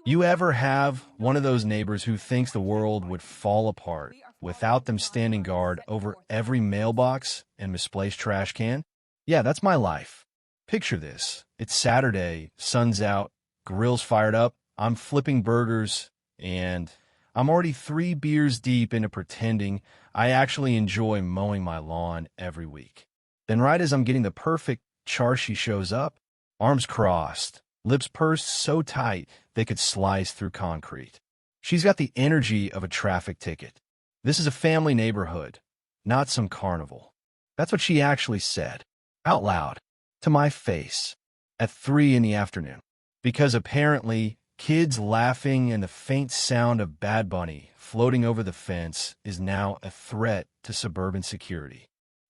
You ever have one of those neighbors who thinks the world would fall apart without them standing guard over every mailbox and misplaced trash can? Yeah, that's my life. Picture this. It's Saturday, sun's out, grill's fired up, I'm flipping burgers, and I'm already 3 beers deep into pretending I actually enjoy mowing my lawn every week. Then right as I'm getting the perfect char, she shows up, arms crossed, lips pursed so tight they could slice through concrete. She's got the energy of a traffic ticket. This is a family neighborhood, not some carnival. That's what she actually said, out loud, to my face, at 3 in the afternoon. Because apparently, kids laughing and the faint sound of Bad Bunny floating over the fence is now a threat to suburban security.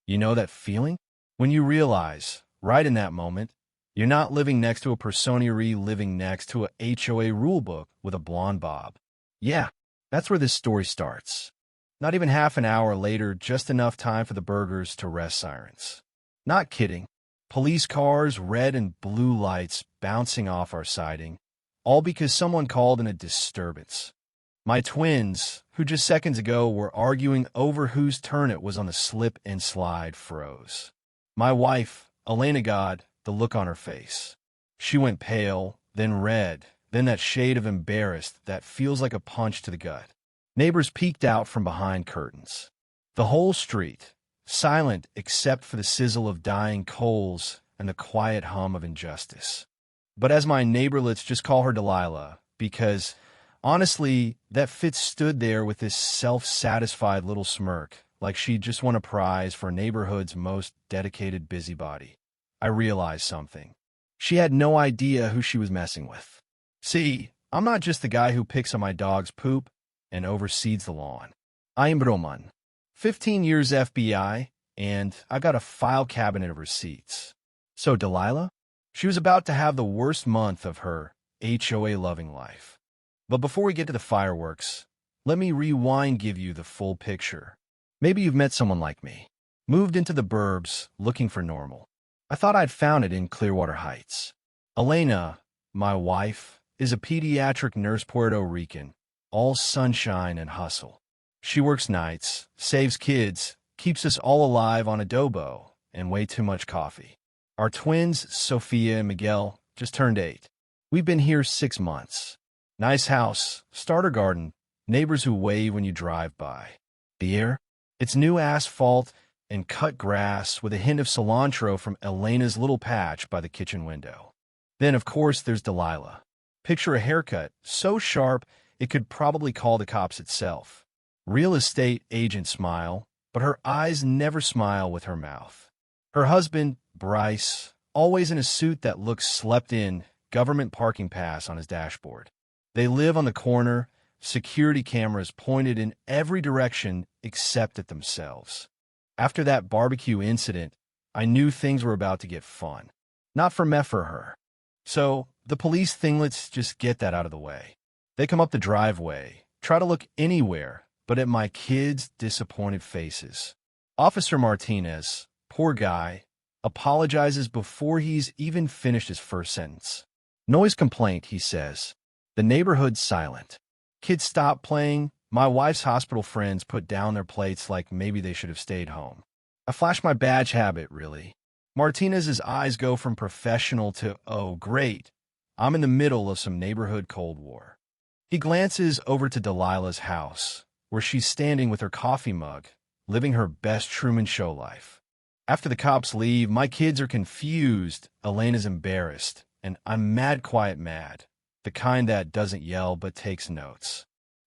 You know that feeling? When you realize, right in that moment, you're not living next to a personery living next to a HOA rulebook with a blonde bob. Yeah, that's where this story starts. Not even half an hour later, just enough time for the burgers to rest sirens. Not kidding. Police cars, red and blue lights bouncing off our siding, all because someone called in a disturbance. My twins, who just seconds ago were arguing over whose turn it was on the slip and slide, froze. My wife, Elena, God, the look on her face. She went pale, then red, then that shade of embarrassed that feels like a punch to the gut. Neighbors peeked out from behind curtains. The whole street, silent except for the sizzle of dying coals and the quiet hum of injustice. But as my neighbor, let's just call her Delilah, because honestly, that Fitz stood there with this self-satisfied little smirk, like she'd just won a prize for a neighborhood's most dedicated busybody. I realized something. She had no idea who she was messing with. See, I'm not just the guy who picks on my dog's poop and oversees the lawn. I am Roman, 15 years FBI, and I've got a file cabinet of receipts. So Delilah? She was about to have the worst month of her HOA-loving life. But before we get to the fireworks, let me rewind, give you the full picture. Maybe you've met someone like me. Moved into the burbs, looking for normal. I thought I'd found it in Clearwater Heights. Elena, my wife, is a pediatric nurse, Puerto Rican, all sunshine and hustle. She works nights, saves kids, keeps us all alive on adobo and way too much coffee. Our twins, Sophia and Miguel, just turned 8. We've been here 6 months. Nice house, starter garden, neighbors who wave when you drive by. The air? It's new asphalt and cut grass with a hint of cilantro from Elena's little patch by the kitchen window. Then, of course, there's Delilah. Picture a haircut so sharp it could probably call the cops itself. Real estate agent smile, but her eyes never smile with her mouth. Her husband, Bryce, always in a suit that looks slept in, government parking pass on his dashboard. They live on the corner, security cameras pointed in every direction except at themselves. After that barbecue incident, I knew things were about to get fun. Not for me, for her. So, the police thing, let's just get that out of the way. They come up the driveway, try to look anywhere but at my kids' disappointed faces. Officer Martinez, poor guy, apologizes before he's even finished his first sentence. Noise complaint, he says. The neighborhood's silent. Kids stop playing. My wife's hospital friends put down their plates like maybe they should have stayed home. I flash my badge habit, really. Martinez's eyes go from professional to, oh, great. I'm in the middle of some neighborhood Cold War. He glances over to Delilah's house, where she's standing with her coffee mug, living her best Truman Show life. After the cops leave, my kids are confused, Elena's embarrassed, and I'm mad, quiet mad, the kind that doesn't yell but takes notes.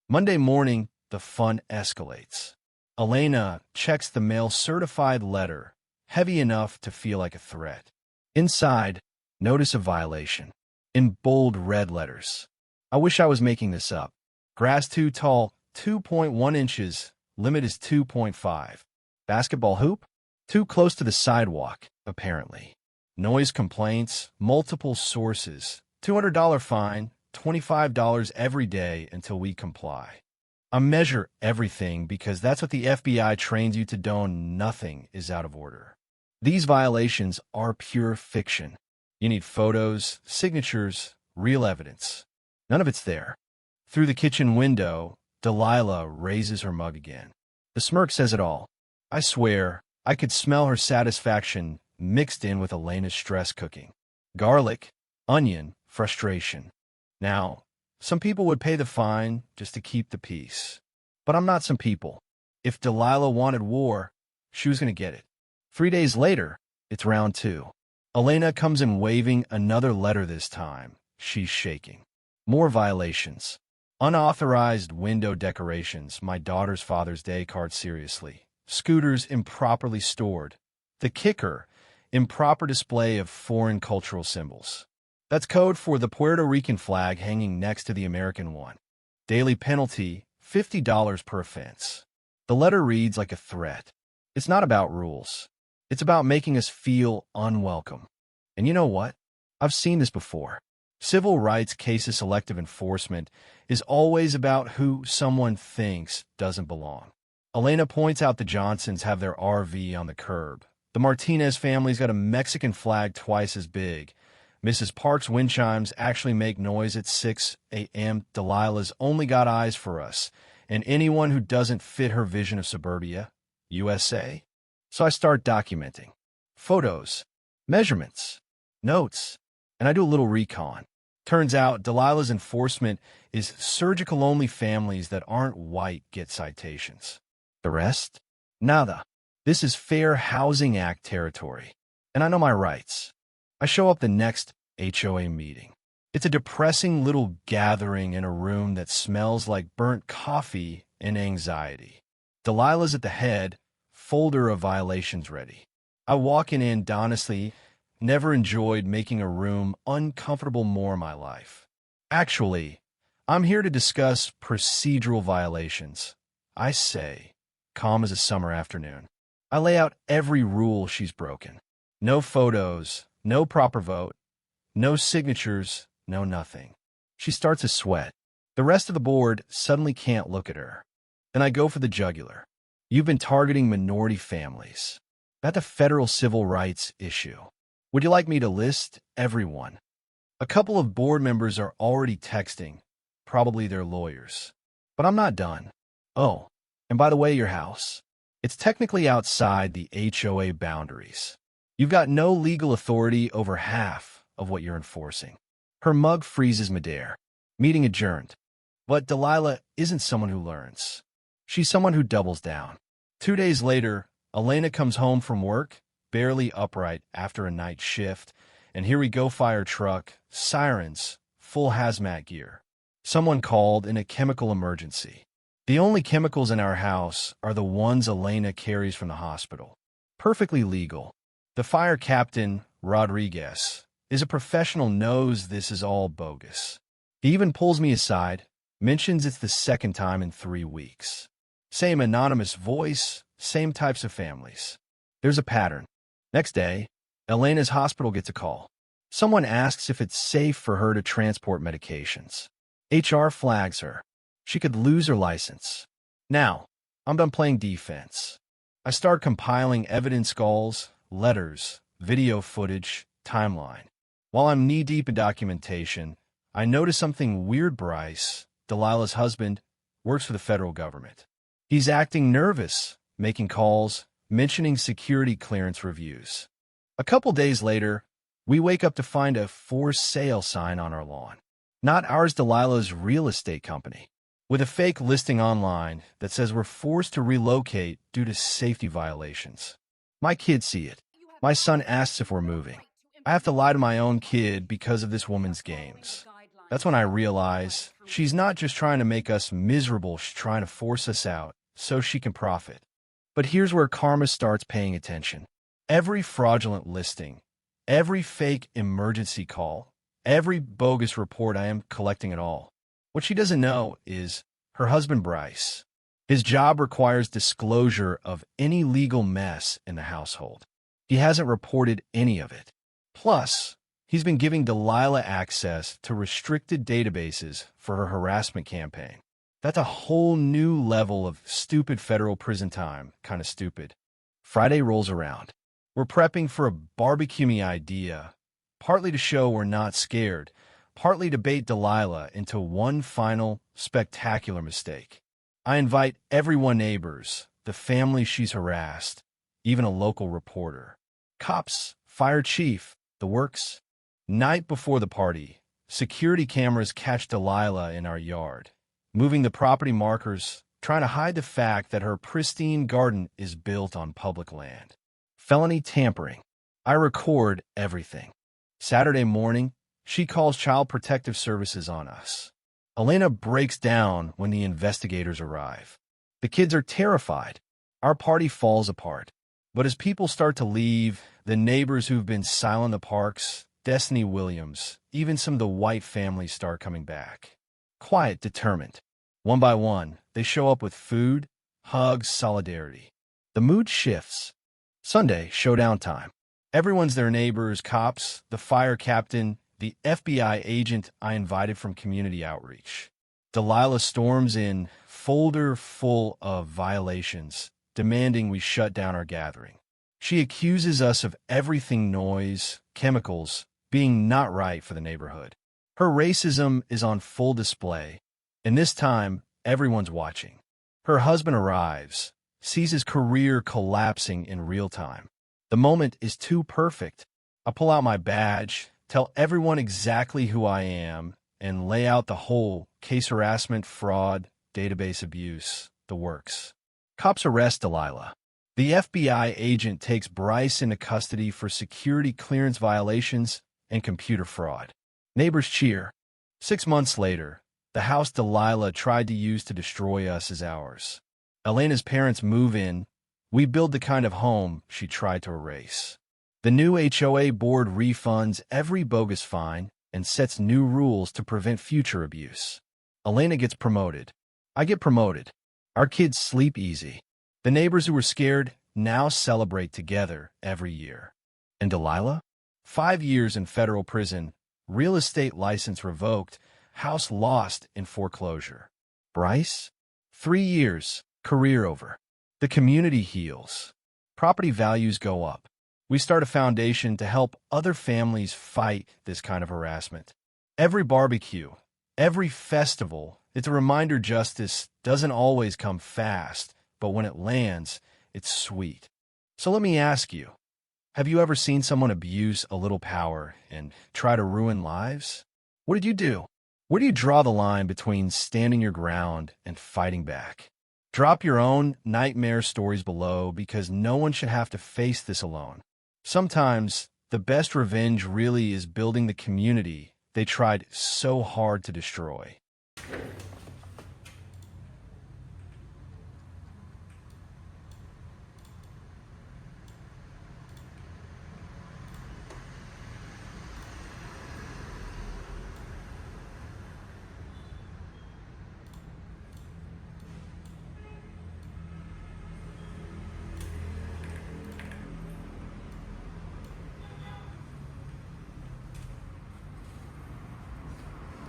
Monday morning, the fun escalates. Elena checks the mail-certified letter, heavy enough to feel like a threat. Inside, notice of violation, in bold red letters. I wish I was making this up. Grass too tall, 2.1 inches, limit is 2.5. Basketball hoop? Too close to the sidewalk, apparently. Noise complaints, multiple sources, $200 fine, $25 every day until we comply. I measure everything because that's what the FBI trains you to do. Nothing is out of order. These violations are pure fiction. You need photos, signatures, real evidence. None of it's there. Through the kitchen window, Delilah raises her mug again. The smirk says it all. I swear, I could smell her satisfaction mixed in with Elena's stress cooking. Garlic, onion, frustration. Now, some people would pay the fine just to keep the peace. But I'm not some people. If Delilah wanted war, she was going to get it. 3 days later, it's round 2. Elena comes in waving another letter this time. She's shaking. More violations. Unauthorized window decorations, my daughter's Father's Day card seriously. Scooters improperly stored. The kicker, improper display of foreign cultural symbols. That's code for the Puerto Rican flag hanging next to the American one. Daily penalty, $50 per offense. The letter reads like a threat. It's not about rules. It's about making us feel unwelcome. And you know what? I've seen this before. Civil rights cases selective enforcement is always about who someone thinks doesn't belong. Elena points out the Johnsons have their RV on the curb. The Martinez family's got a Mexican flag twice as big. Mrs. Park's wind chimes actually make noise at 6 a.m. Delilah's only got eyes for us and anyone who doesn't fit her vision of suburbia, USA. So I start documenting. Photos, measurements, notes, and I do a little recon. Turns out Delilah's enforcement is surgical-only families that aren't white get citations. The rest? Nada. This is Fair Housing Act territory, and I know my rights. I show up the next HOA meeting. It's a depressing little gathering in a room that smells like burnt coffee and anxiety. Delilah's at the head, folder of violations ready. I walk in honestly, never enjoyed making a room uncomfortable more in my life. Actually, I'm here to discuss procedural violations. I say, calm as a summer afternoon. I lay out every rule she's broken. No photos, no proper vote, no signatures, no nothing. She starts to sweat. The rest of the board suddenly can't look at her. Then I go for the jugular. You've been targeting minority families. That's a federal civil rights issue. Would you like me to list everyone? A couple of board members are already texting, probably their lawyers. But I'm not done. Oh, and by the way, your house. It's technically outside the HOA boundaries. You've got no legal authority over half of what you're enforcing. Her mug freezes midair. Meeting adjourned. But Delilah isn't someone who learns. She's someone who doubles down. 2 days later, Elena comes home from work, barely upright after a night shift, and here we go fire truck, sirens, full hazmat gear. Someone called in a chemical emergency. The only chemicals in our house are the ones Elena carries from the hospital. Perfectly legal. The fire captain, Rodriguez, is a professional, knows this is all bogus. He even pulls me aside, mentions it's the second time in 3 weeks. Same anonymous voice, same types of families. There's a pattern. Next day, Elena's hospital gets a call. Someone asks if it's safe for her to transport medications. HR flags her. She could lose her license. Now, I'm done playing defense. I start compiling evidence calls, letters, video footage, timeline. While I'm knee-deep in documentation, I notice something weird. Bryce, Delilah's husband, works for the federal government. He's acting nervous, making calls, mentioning security clearance reviews. A couple days later, we wake up to find a for sale sign on our lawn. Not ours, Delilah's real estate company, with a fake listing online that says we're forced to relocate due to safety violations. My kids see it. My son asks if we're moving. I have to lie to my own kid because of this woman's games. That's when I realize she's not just trying to make us miserable, she's trying to force us out so she can profit. But here's where karma starts paying attention. Every fraudulent listing, every fake emergency call, every bogus report, I am collecting it all. What she doesn't know is her husband, Bryce. His job requires disclosure of any legal mess in the household. He hasn't reported any of it. Plus, he's been giving Delilah access to restricted databases for her harassment campaign. That's a whole new level of stupid federal prison time, kind of stupid. Friday rolls around. We're prepping for a barbecue idea, partly to show we're not scared, partly to bait Delilah into one final, spectacular mistake. I invite everyone neighbors, the family she's harassed, even a local reporter. Cops, fire chief, the works. Night before the party, security cameras catch Delilah in our yard, moving the property markers, trying to hide the fact that her pristine garden is built on public land. Felony tampering. I record everything. Saturday morning, she calls Child Protective Services on us. Elena breaks down when the investigators arrive. The kids are terrified. Our party falls apart. But as people start to leave, the neighbors who've been silent in the parks, Destiny Williams, even some of the White families start coming back. Quiet, determined. One by one, they show up with food, hugs, solidarity. The mood shifts. Sunday, showdown time. Everyone's their neighbors, cops, the fire captain, the FBI agent I invited from community outreach. Delilah storms in, folder full of violations, demanding we shut down our gathering. She accuses us of everything noise, chemicals, being not right for the neighborhood. Her racism is on full display, and this time, everyone's watching. Her husband arrives, sees his career collapsing in real time. The moment is too perfect. I pull out my badge, tell everyone exactly who I am, and lay out the whole case: harassment, fraud, database abuse, the works. Cops arrest Delilah. The FBI agent takes Bryce into custody for security clearance violations and computer fraud. Neighbors cheer. 6 months later, the house Delilah tried to use to destroy us is ours. Elena's parents move in. We build the kind of home she tried to erase. The new HOA board refunds every bogus fine and sets new rules to prevent future abuse. Elena gets promoted. I get promoted. Our kids sleep easy. The neighbors who were scared now celebrate together every year. And Delilah? 5 years in federal prison, real estate license revoked, house lost in foreclosure. Bryce? 3 years, career over. The community heals. Property values go up. We start a foundation to help other families fight this kind of harassment. Every barbecue, every festival, it's a reminder justice doesn't always come fast, but when it lands, it's sweet. So let me ask you, have you ever seen someone abuse a little power and try to ruin lives? What did you do? Where do you draw the line between standing your ground and fighting back? Drop your own nightmare stories below, because no one should have to face this alone. Sometimes, the best revenge really is building the community they tried so hard to destroy.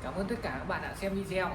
Cảm ơn tất cả các bạn đã xem video.